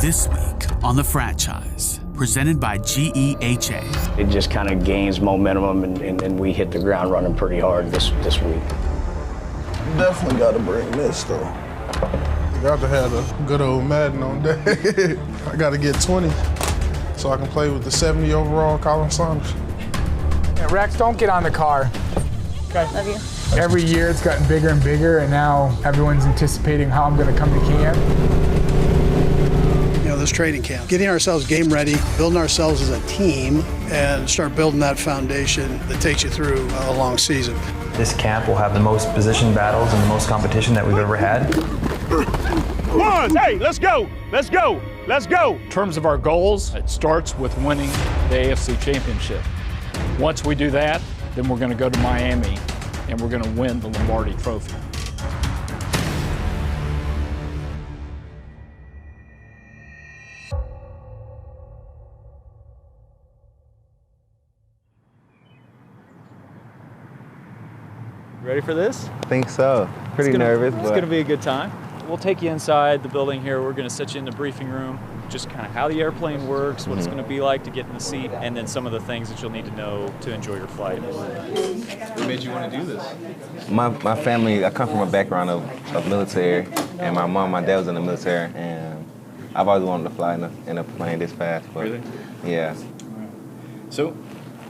This week on The Franchise, presented by GEHA. It just kind of gains momentum, and we hit the ground running pretty hard this week. Definitely got to bring this, though. Got to have a good old Madden on deck. I got to get 20 so I can play with the 70 overall Colin Saunders. Yeah, Rex, don't get on the car. Okay. Love you. Every year it's gotten bigger and bigger, and now everyone's anticipating how I'm going to come to camp. You know, this training camp, getting ourselves game ready, building ourselves as a team, and start building that foundation that takes you through a long season. This camp will have the most position battles and the most competition that we've ever had. Come on, hey, let's go, let's go, let's go. In terms of our goals, it starts with winning the AFC Championship. Once we do that, then we're going to go to Miami and we're going to win the Lombardi Trophy. Ready for this? I think so. Pretty nervous, but it's going to be a good time. We'll take you inside the building here. We're going to set you in the briefing room, just kind of how the airplane works, what it's going to be like to get in the seat, and then some of the things that you'll need to know to enjoy your flight. What made you want to do this? My family, I come from a background of military, and my mom, my dad was in the military, and I've always wanted to fly in a plane this fast. But really? Yeah. So,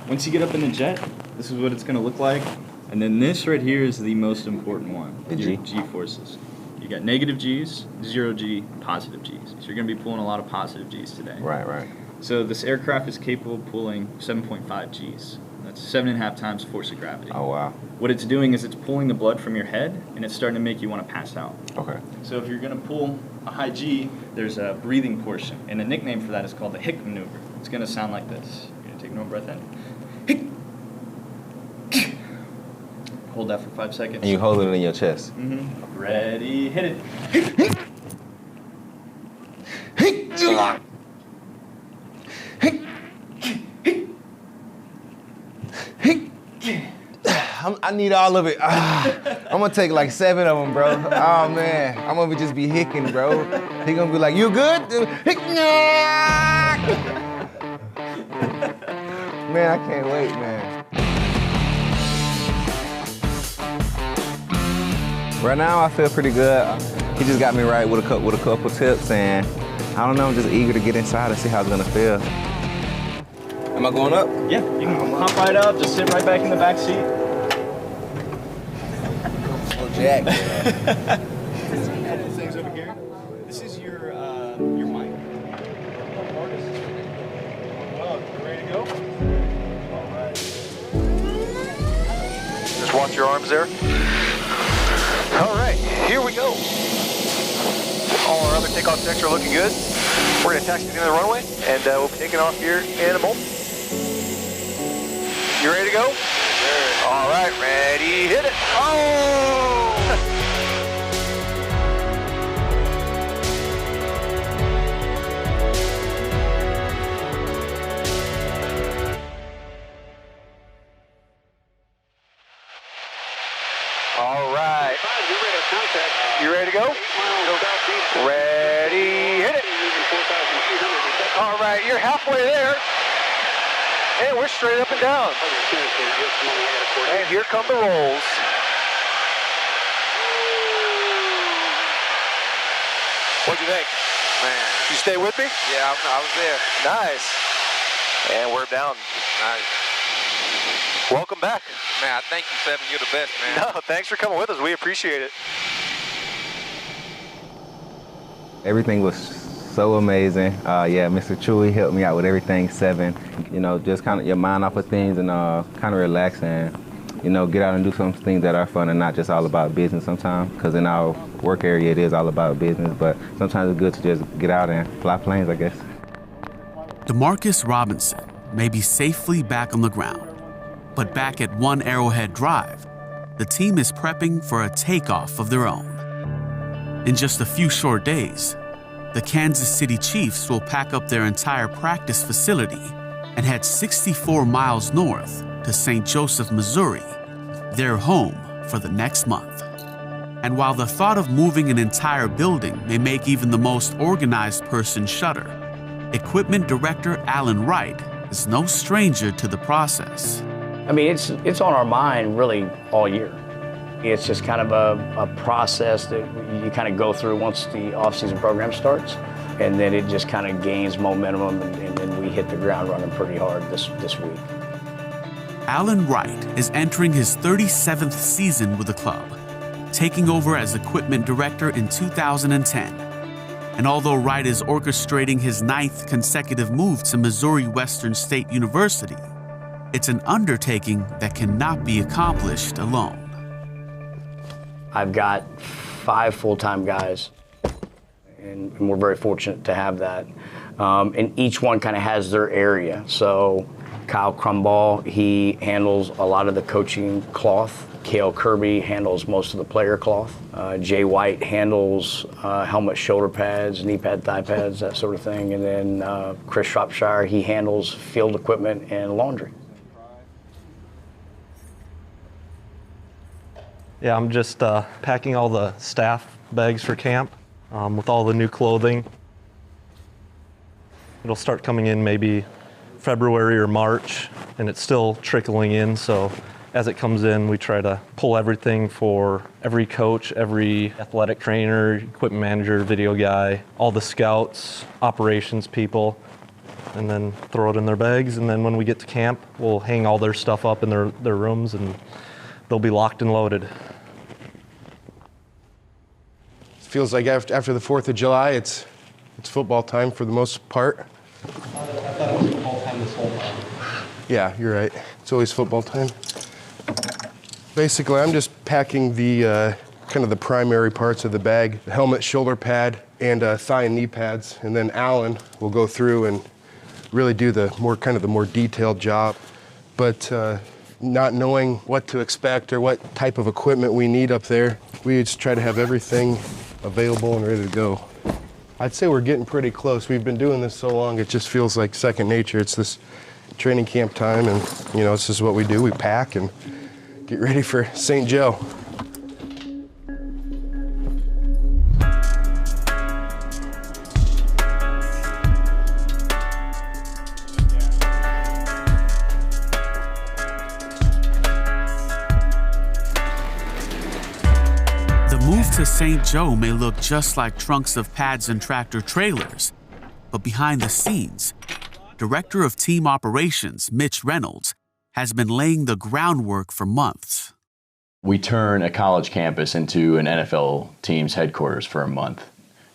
once you get up in the jet, this is what it's going to look like. And then this right here is the most important one, your G-forces. You got negative G's, 0 G, positive G's. So you're going to be pulling a lot of positive G's today. Right. So this aircraft is capable of pulling 7.5 G's. That's 7.5 times force of gravity. Oh, wow. What it's doing is it's pulling the blood from your head, and it's starting to make you want to pass out. Okay. So if you're going to pull a high G, there's a breathing portion, and the nickname for that is called the Hick maneuver. It's going to sound like this. You're going to take no breath in. Hick. Hold that for 5 seconds. And you hold it in your chest. Mm-hmm. Ready, hit it. I need all of it. I'm gonna take like 7 of them, bro. Oh man, I'm gonna just be hicking, bro. He gonna be like, "You good?" Man, I can't wait, man. Right now, I feel pretty good. He just got me right with a couple tips, and I don't know, I'm just eager to get inside and see how it's gonna feel. Am I going up? Yeah, you can hop right up, just sit right back in the back seat. Little Jack. Things over here. This is your mic. Well, you ready to go? All right. Just watch your arms there. All right, here we go. All our other takeoff decks are looking good. We're going to taxi to the end of the runway, and we'll be taking off here in a moment. You ready to go? Sure. All right, ready, hit it. Oh! All right. You ready to go? Ready, hit it. All right, you're halfway there. And we're straight up and down. And here come the rolls. What'd you think? Man. You stay with me? Yeah, I was there. Nice. And we're down. Nice. Welcome back. Man, thank you, Seven. You're the best, man. No, thanks for coming with us. We appreciate it. Everything was so amazing. Yeah, Mr. Chewy helped me out with everything, Seven. You know, just kind of your mind off of things and kind of relax and, you know, get out and do some things that are fun and not just all about business sometimes. Because in our work area, it is all about business. But sometimes it's good to just get out and fly planes, I guess. DeMarcus Robinson may be safely back on the ground. But back at One Arrowhead Drive, the team is prepping for a takeoff of their own. In just a few short days, the Kansas City Chiefs will pack up their entire practice facility and head 64 miles north to St. Joseph, Missouri, their home for the next month. And while the thought of moving an entire building may make even the most organized person shudder, Equipment Director Alan Wright is no stranger to the process. I mean, it's on our mind really all year. It's just kind of a process that you kind of go through once the off-season program starts, and then it just kind of gains momentum, and then we hit the ground running pretty hard this week. Alan Wright is entering his 37th season with the club, taking over as equipment director in 2010. And although Wright is orchestrating his 9th consecutive move to Missouri Western State University, it's an undertaking that cannot be accomplished alone. I've got 5 full-time guys, and we're very fortunate to have that. And each one kind of has their area. So Kyle Crumball, he handles a lot of the coaching cloth. Cale Kirby handles most of the player cloth. Jay White handles helmet, shoulder pads, knee pad, thigh pads, that sort of thing. And then Chris Shropshire, he handles field equipment and laundry. Yeah, I'm just packing all the staff bags for camp with all the new clothing. It'll start coming in maybe February or March, and it's still trickling in, so as it comes in, we try to pull everything for every coach, every athletic trainer, equipment manager, video guy, all the scouts, operations people, and then throw it in their bags. And then when we get to camp, we'll hang all their stuff up in their rooms, and they'll be locked and loaded. It feels like after the 4th of July, it's football time for the most part. I thought it was football time this whole time. Yeah, you're right. It's always football time. Basically, I'm just packing the kind of the primary parts of the bag: the helmet, shoulder pad, and thigh and knee pads. And then Alan will go through and really do the more detailed job. But not knowing what to expect or what type of equipment we need up there, we just try to have everything available and ready to go. I'd say we're getting pretty close. We've been doing this so long, it just feels like second nature. It's this training camp time, and this is what we do. We pack and get ready for St. Joe. To St. Joe may look just like trunks of pads and tractor trailers, but behind the scenes, Director of Team Operations Mitch Reynolds has been laying the groundwork for months. We turn a college campus into an NFL team's headquarters for a month,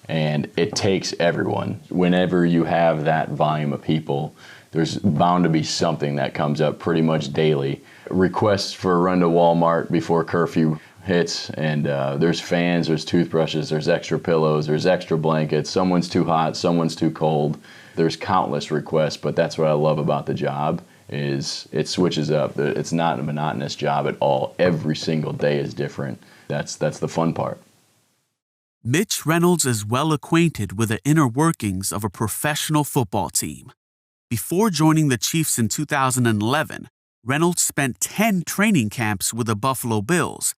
and it takes everyone. Whenever you have that volume of people, there's bound to be something that comes up pretty much daily. Requests for a run to Walmart before curfew hits, and there's fans, there's toothbrushes, there's extra pillows, there's extra blankets, someone's too hot, someone's too cold. There's countless requests, but that's what I love about the job, is it switches up. It's not a monotonous job at all. Every single day is different. That's the fun part. Mitch Reynolds is well acquainted with the inner workings of a professional football team. Before joining the Chiefs in 2011, Reynolds spent 10 training camps with the Buffalo Bills.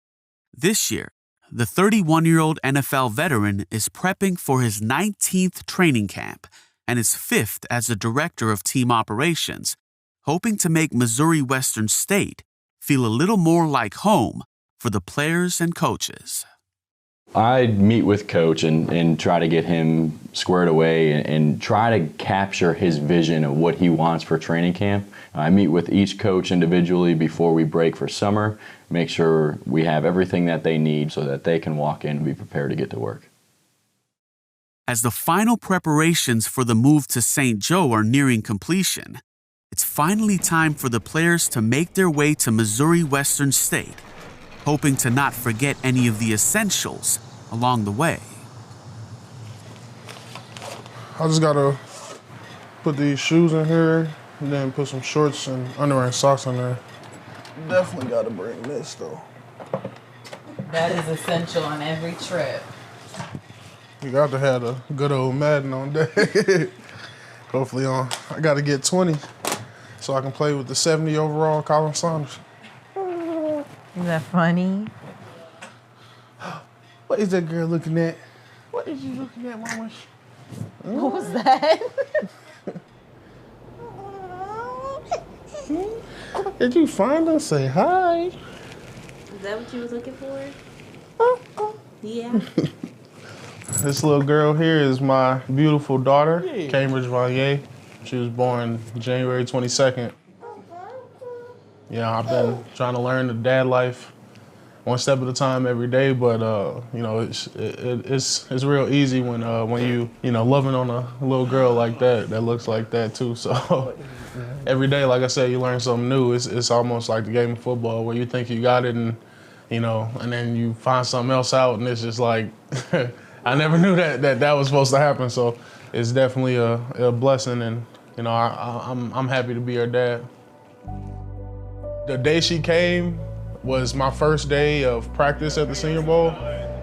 This year, the 31-year-old NFL veteran is prepping for his 19th training camp and his 5th as a director of team operations, hoping to make Missouri Western State feel a little more like home for the players and coaches. I meet with Coach and try to get him squared away and try to capture his vision of what he wants for training camp. I meet with each coach individually before we break for summer, make sure we have everything that they need so that they can walk in and be prepared to get to work. As the final preparations for the move to St. Joe are nearing completion, it's finally time for the players to make their way to Missouri Western State, hoping to not forget any of the essentials along the way. I just gotta put these shoes in here and then put some shorts and underwear and socks in there. Definitely gotta bring this though. That is essential on every trip. You got to have a good old Madden on deck. Hopefully I gotta get 20 so I can play with the 70 overall Colin Saunders. Is that funny? What is that girl looking at? What is she looking at, Mama? What was that? Did you find her? Say hi. Is that what you was looking for? Yeah. This little girl here is my beautiful daughter, Cambridge Vanier. She was born January 22nd. Yeah, I've been trying to learn the dad life one step at a time every day, but you know, it's real easy when you know, loving on a little girl like that looks like that too. So every day, like I said, you learn something new. It's almost like the game of football where you think you got it, and you know, and then you find something else out, and it's just like I never knew that was supposed to happen. So it's definitely a blessing, and you know, I'm happy to be her dad. The day she came was my first day of practice at the Senior Bowl.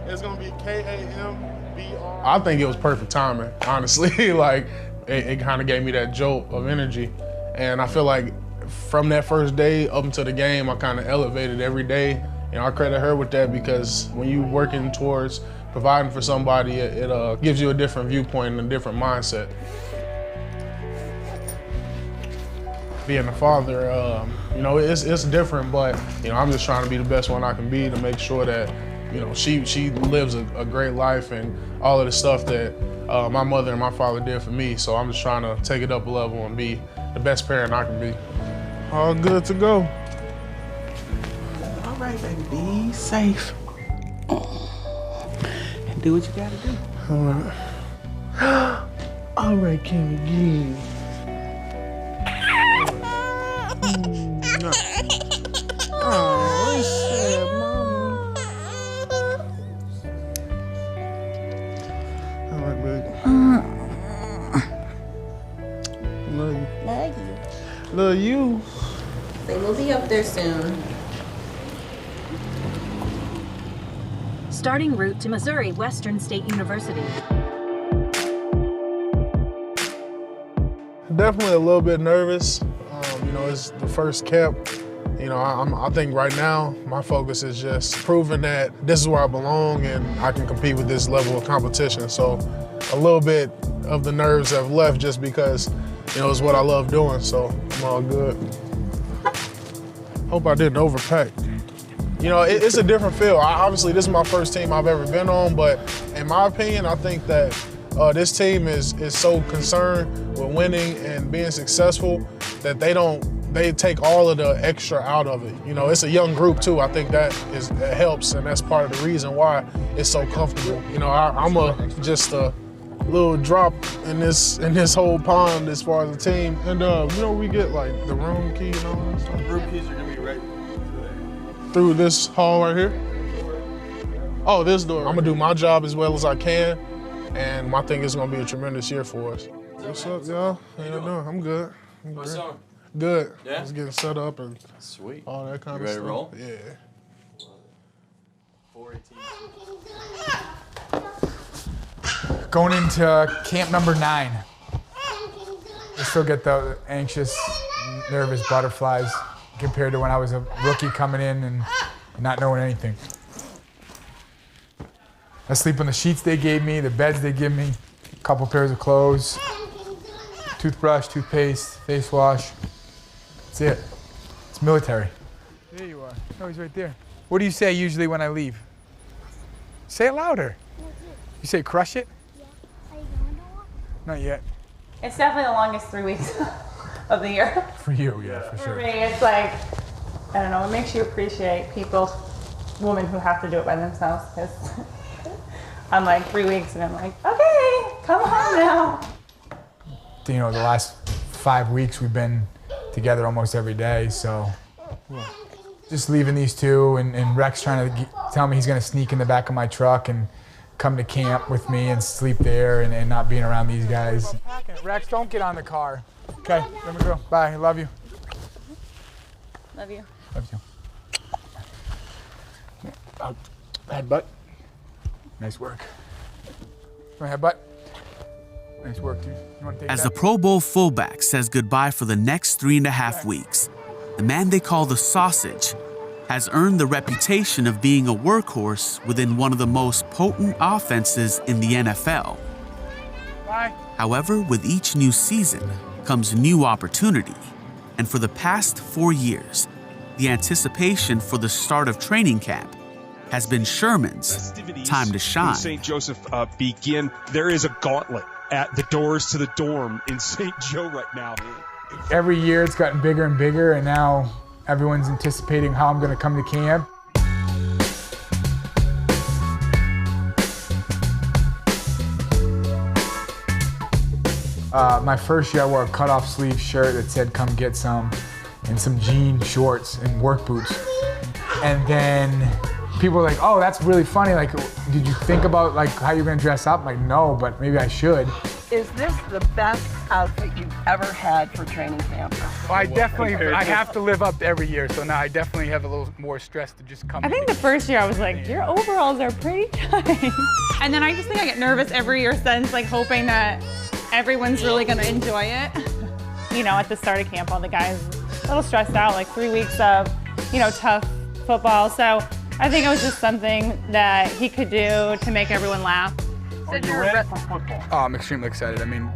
It's gonna be KAMBR. I think it was perfect timing, honestly. Like, it kind of gave me that jolt of energy. And I feel like from that first day up until the game, I kind of elevated every day. You know, I credit her with that because when you're working towards providing for somebody, it gives you a different viewpoint and a different mindset. Being a father, you know, it's different, but you know, I'm just trying to be the best one I can be to make sure that, you know, she lives a great life and all of the stuff that my mother and my father did for me. So I'm just trying to take it up a level and be the best parent I can be. All good to go. All right, baby, be safe. And do what you gotta do. All right. All right, Kimmy G. Oh, it's sad, Mama. All right, baby. Love you. Love you. Love you. Say we'll be up there soon. Starting route to Missouri Western State University. Definitely a little bit nervous. You know, it's the first camp. You know, I think right now my focus is just proving that this is where I belong and I can compete with this level of competition. So a little bit of the nerves have left just because, you know, it's what I love doing. So I'm all good. Hope I didn't overpack. You know, it's a different feel. Obviously, this is my first team I've ever been on, but in my opinion, I think that this team is so concerned with winning and being successful that they take all of the extra out of it. You know, it's a young group too. I think that helps, and that's part of the reason why it's so comfortable. You know, I'm just a little drop in this whole pond as far as the team. And you know, we get like the room key and all that stuff. The room keys are gonna be right through this hall right here. Oh, this door. I'm gonna do my job as well as I can, and I think it's gonna be a tremendous year for us. What's up, y'all? How you doing? I'm good. What's up? Good. Yeah? Just getting set up and Sweet. all that kind You of ready stuff. to roll? Yeah. 418. Going into camp number 9. I still get the anxious, nervous butterflies compared to when I was a rookie coming in and not knowing anything. I sleep on the sheets they gave me, the beds they give me, a couple pairs of clothes, toothbrush, toothpaste, face wash. That's it. It's military. There you are. Oh, he's right there. What do you say usually when I leave? Say it louder. You say crush it? Yeah. Are you going to walk? Not yet. It's definitely the longest 3 weeks of the year. For you, yeah, for sure. For me, it's like, I don't know, it makes you appreciate people, women who have to do it by themselves, because I'm like 3 weeks and I'm like, okay, come home now. You know, the last 5 weeks we've been together almost every day, so just leaving these two and Rex trying to tell me he's gonna sneak in the back of my truck and come to camp with me and sleep there and not being around these guys. Rex, don't get on the car. Okay, let me go. Bye, I love you. Love you. Love you. Headbutt. Nice work. My headbutt. Nice work, dude. You want to take As that? the Pro Bowl fullback says goodbye for the next 3.5 weeks, the man they call the Sausage has earned the reputation of being a workhorse within one of the most potent offenses in the NFL. However, with each new season comes new opportunity, and for the past 4 years, the anticipation for the start of training camp has been Sherman's time to shine. St. Joseph begin. There is a gauntlet at the doors to the dorm in St. Joe right now. Every year it's gotten bigger and bigger, and now everyone's anticipating how I'm going to come to camp. My first year I wore a cut-off sleeve shirt that said "Come get some," and some jean shorts and work boots. And then people were like, "Oh, that's really funny. Like, did you think about like how you're gonna dress up?" I'm like, no, but maybe I should. Is this the best outfit you've ever had for training camp? Well, I have to live up to every year, so now I definitely have a little more stress to just come. I think the first year I was like, your overalls are pretty tight. And then I just think I get nervous every year since, like hoping that everyone's really gonna enjoy it. You know, at the start of camp, all the guys a little stressed out, like 3 weeks of, you know, tough football. So I think it was just something that he could do to make everyone laugh. Are you ready for football? Oh, I'm extremely excited. I mean,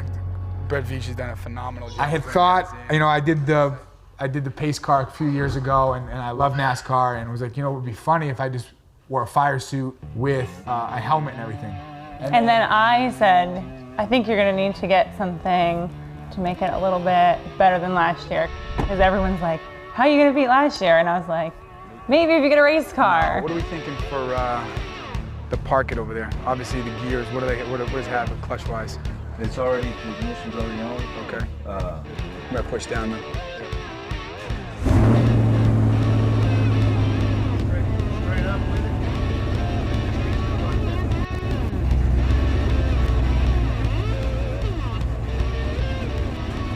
Brett Veach has done a phenomenal job. I had thought, you know, I did the pace car a few years ago, and I love NASCAR, and was like, you know, it would be funny if I just wore a fire suit with a helmet and everything. And then I said, I think you're gonna need to get something to make it a little bit better than last year. Because everyone's like, how are you gonna beat last year? And I was like, maybe if you get a race car. What are we thinking for the park over there? Obviously the gears, what does it have clutch-wise? It's already, the ignition's already on. Okay. I'm gonna push down now.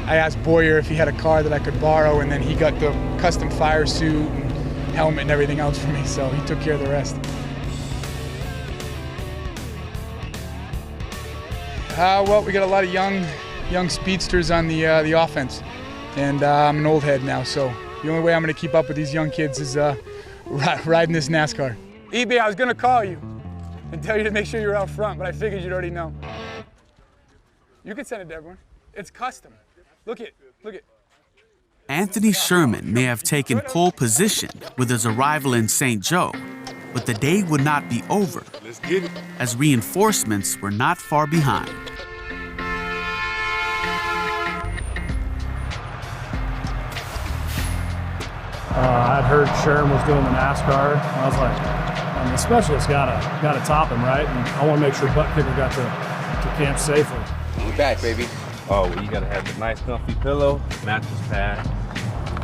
I asked Boyer if he had a car that I could borrow, and then he got the custom fire suit and helmet and everything else for me, so he took care of the rest. Well, we got a lot of young speedsters on the offense, and I'm an old head now, so the only way I'm going to keep up with these young kids is riding this NASCAR. EB, I was going to call you and tell you to make sure you're out front, but I figured you'd already know. You can send it to everyone. It's custom. Look it. Anthony Sherman may have taken pole position with his arrival in St. Joe, but the day would not be over, as reinforcements were not far behind. I'd heard Sherm was doing the NASCAR. I was like, the specialist gotta top him, right? And I want to make sure Butt Kicker got to camp safely. We're back, baby. Oh, well, you gotta have the nice comfy pillow, mattress pad,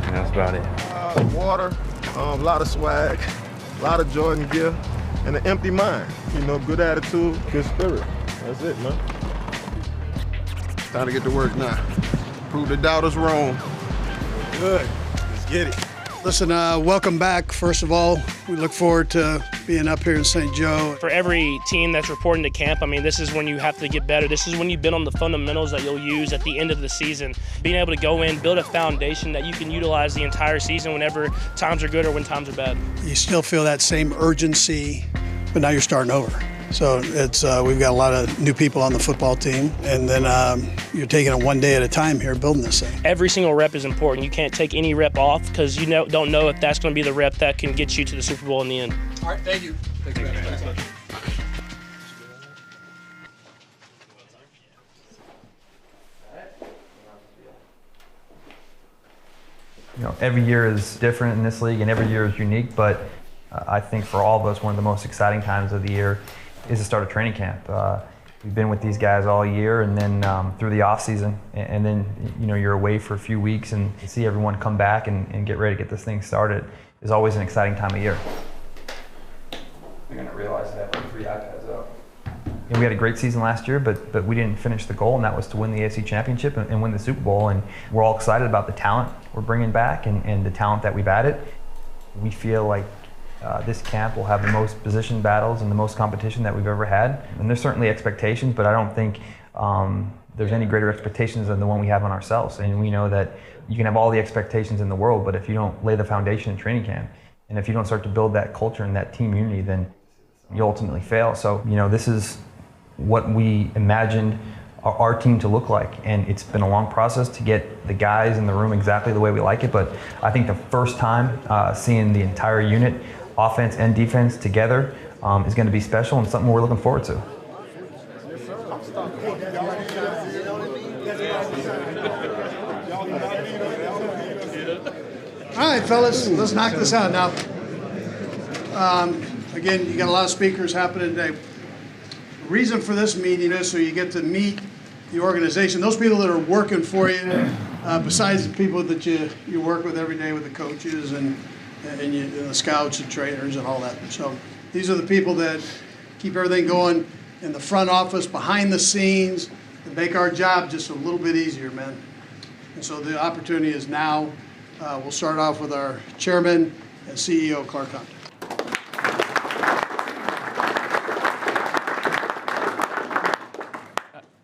and that's about it. Water, a lot of swag, a lot of Jordan gear, and an empty mind. You know, good attitude, good spirit. That's it, man. Time to get to work now. Prove the doubters wrong. Good, let's get it. Listen, welcome back, first of all. We look forward to being up here in St. Joe. For every team that's reporting to camp, I mean, this is when you have to get better. This is when you've been on the fundamentals that you'll use at the end of the season. Being able to go in, build a foundation that you can utilize the entire season whenever times are good or when times are bad. You still feel that same urgency, but now you're starting over. So it's we've got a lot of new people on the football team, and then you're taking it one day at a time here, building this thing. Every single rep is important. You can't take any rep off because you don't know if that's going to be the rep that can get you to the Super Bowl in the end. All right, thank you. Thank you. You know, every year is different in this league and every year is unique, but I think for all of us, one of the most exciting times of the year is the start of training camp. We've been with these guys all year, and then through the off season, and then you're away for a few weeks, and to see everyone come back and get ready to get this thing started is always an exciting time of year. You're gonna realize that with 3 iPads up. We had a great season last year, but we didn't finish the goal, and that was to win the AFC Championship and win the Super Bowl. And we're all excited about the talent we're bringing back and the talent that we've added. We feel like this camp will have the most position battles and the most competition that we've ever had. And there's certainly expectations, but I don't think there's any greater expectations than the one we have on ourselves. And we know that you can have all the expectations in the world, but if you don't lay the foundation in training camp, And if you don't start to build that culture and that team unity, then you ultimately fail. So, this is what we imagined our team to look like. And it's been a long process to get the guys in the room exactly the way we like it. But I think the first time seeing the entire unit, offense and defense together, is going to be special and something we're looking forward to. All right, fellas, let's knock this out now. Again, you got a lot of speakers happening today. The reason for this meeting is so you get to meet the organization, those people that are working for you, besides the people that you work with every day with the coaches and the scouts and trainers and all that. So these are the people that keep everything going in the front office, behind the scenes, and make our job just a little bit easier, man. And so the opportunity is now. We'll start off with our chairman and CEO, Clark Hunt.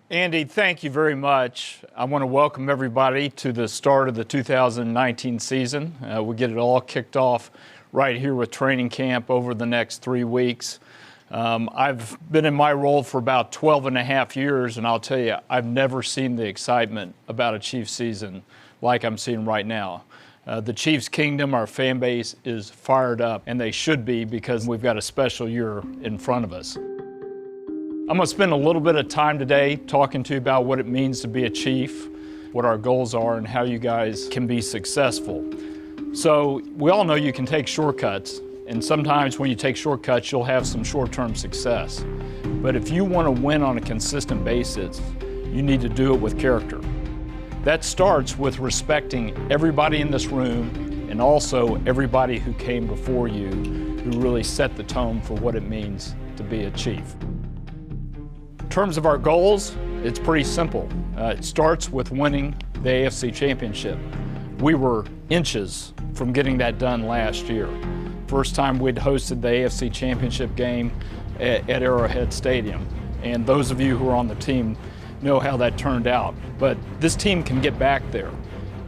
Andy, thank you very much. I want to welcome everybody to the start of the 2019 season. We'll get it all kicked off right here with training camp over the next 3 weeks. I've been in my role for about 12 and a half years, and I'll tell you, I've never seen the excitement about a Chiefs season like I'm seeing right now. The Chiefs Kingdom, our fan base, is fired up, and they should be because we've got a special year in front of us. I'm going to spend a little bit of time today talking to you about what it means to be a Chief, what our goals are, and how you guys can be successful. So we all know you can take shortcuts, and sometimes when you take shortcuts, you'll have some short-term success. But if you want to win on a consistent basis, you need to do it with character. That starts with respecting everybody in this room and also everybody who came before you, who really set the tone for what it means to be a Chief. In terms of our goals, it's pretty simple. It starts with winning the AFC Championship. We were inches from getting that done last year. First time we'd hosted the AFC Championship game at Arrowhead Stadium. And those of you who are on the team know how that turned out. But this team can get back there.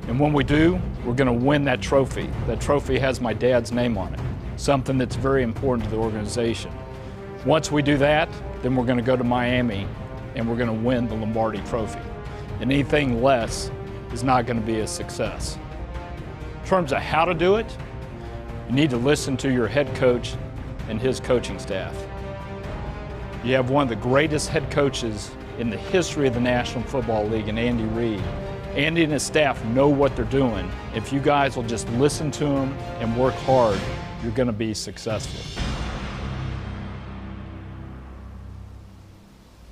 And when we do, we're going to win that trophy. That trophy has my dad's name on it, something that's very important to the organization. Once we do that, then we're going to go to Miami and we're going to win the Lombardi Trophy. And anything less is not going to be a success. In terms of how to do it, you need to listen to your head coach and his coaching staff. You have one of the greatest head coaches in the history of the National Football League, in Andy Reid. Andy and his staff know what they're doing. If you guys will just listen to them and work hard, you're going to be successful.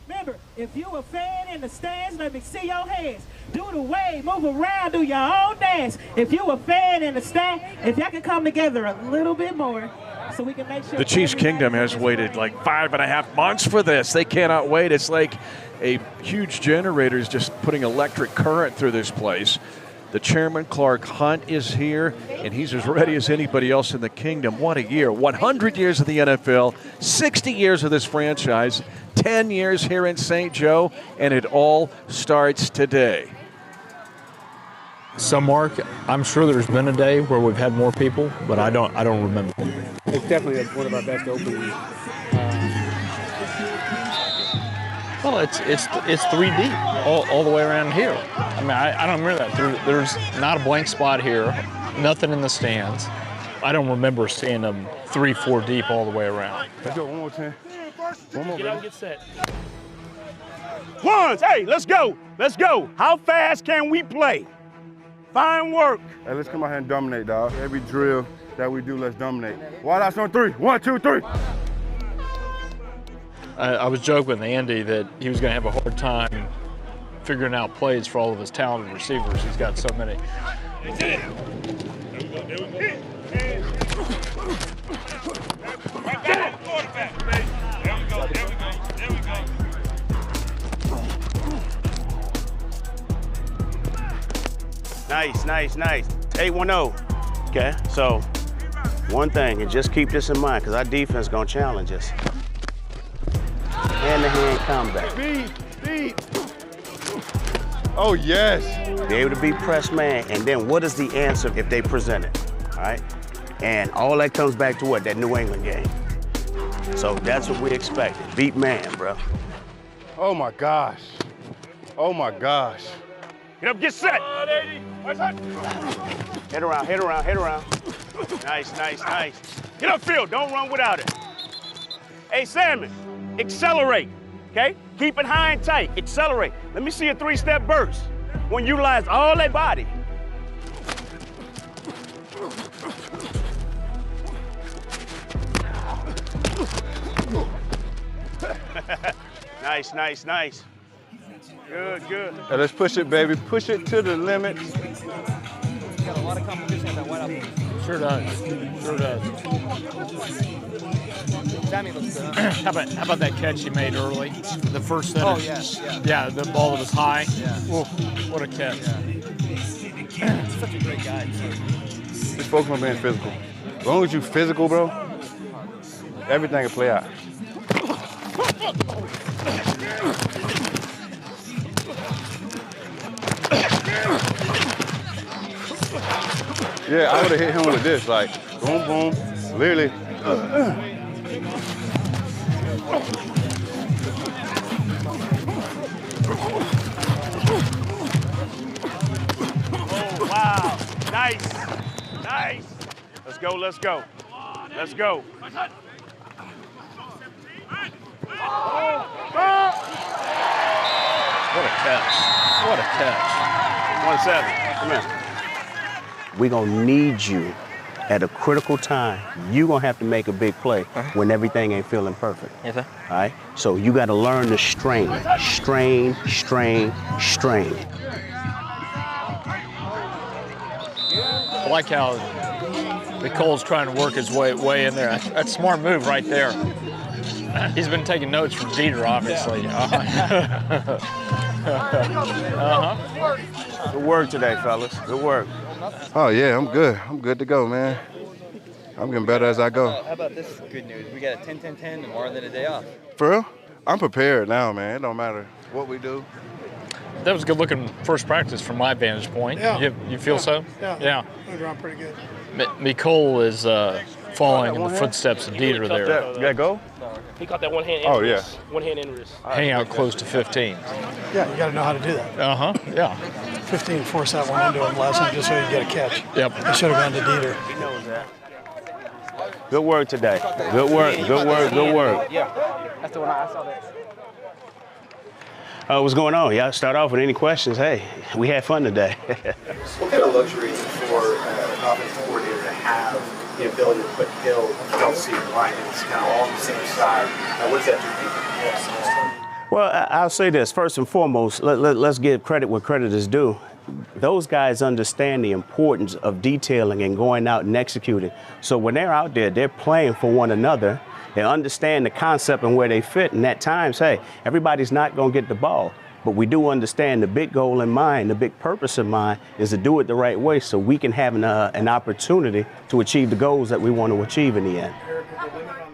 Remember, if you a fan in the stands, let me see your hands. Do the wave, move around, do your own dance. If you a fan in the stand, if y'all can come together a little bit more, so we can make sure. The Chiefs Kingdom has waited like 5.5 months for this. They cannot wait. It's like a huge generator is just putting electric current through this place. The chairman, Clark Hunt, is here, and he's as ready as anybody else in the kingdom. What a year. 100 years of the NFL, 60 years of this franchise, 10 years here in St. Joe, and it all starts today. So, Mark, I'm sure there's been a day where we've had more people, but I don't remember. It's definitely one of our best openings. Well, it's 3 deep all the way around here. I mean, I don't remember that. There's not a blank spot here, nothing in the stands. I don't remember seeing them 3-4 deep all the way around. Let's go one more time. One more. Get out and get set. Ones, hey, let's go. Let's go. How fast can we play? Fine work. Hey, let's come out here and dominate, dog. Every drill that we do, let's dominate. Wild outs on 3. 1, 2, 3. I was joking with Andy that he was going to have a hard time figuring out plays for all of his talented receivers. He's got so many. Nice, nice, nice. 8-1-0. Okay, so one thing, and just keep this in mind, because our defense is going to challenge us. Hand-to-hand combat. Speed. Oh, yes. Be able to be press man, and then what is the answer if they present it, all right? And all that comes back to what? That New England game. So that's what we expected. Beat man, bro. Oh my gosh. Oh my gosh. Get up, get set. Head around, head around, head around. Nice, nice, nice. Get upfield, don't run without it. Hey, Salmon, accelerate, okay? Keep it high and tight, accelerate. Let me see a 3-step burst. When you utilize all that body. Nice, nice, nice. Good, good. Now let's push it, baby. Push it to the limit. Got a lot of competition at that wide out. Sure does. Sure does. Sammy looks good. How about that catch he made early? The first set. Oh, yeah. Yeah, the ball that was high. Yeah. Oof, what a catch. Yeah. Such a great guy. Just focus on being physical. As long as you physical, bro, everything will play out. Yeah, I would have hit him with this, like, boom, boom, literally. Oh, wow. Nice. Nice. Let's go, let's go. Let's go. What a catch. What a catch. 1-7. Come here. We're going to need you at a critical time. You're going to have to make a big play when everything ain't feeling perfect. Yes, sir. All right? So you got to learn to strain. Strain, strain, strain. I like how Nicole's trying to work his way in there. That's a smart move right there. He's been taking notes from Dieter, obviously. Good work today, fellas. Good work. Oh, yeah, I'm good. I'm good to go, man. I'm getting better as I go. How about this good news? We got a 10-10-10 and more than a day off. For real? I'm prepared now, man. It don't matter what we do. That was a good-looking first practice from my vantage point. Yeah. You feel so? Yeah. Moved around pretty good. Nicole is following in the footsteps of Dieter there. You gotta go? He caught that one hand. Oh, yeah. One hand in wrist. Hang out close to 15. Yeah, you got to know how to do that. Yeah. 15 forced that one into him last time just so you get a catch. Yep. It should have gone to Dieter. He knows that. Good work today. Good work, good work, good work. Yeah, that's the one I saw that. What's going on? Y'all start off with any questions? Hey, we had fun today. What kind of luxury is it for an offensive coordinator to have the ability to put Hill, Kelsey, and Ryan kind of all on the same side? What does that do? Well, I'll say this. First and foremost, let's give credit where credit is due. Those guys understand the importance of detailing and going out and executing. So when they're out there, they're playing for one another. They understand the concept and where they fit. And at times, hey, everybody's not going to get the ball. But we do understand the big goal in mind, the big purpose in mind is to do it the right way so we can have an opportunity to achieve the goals that we want to achieve in the end. Eric, with the limit on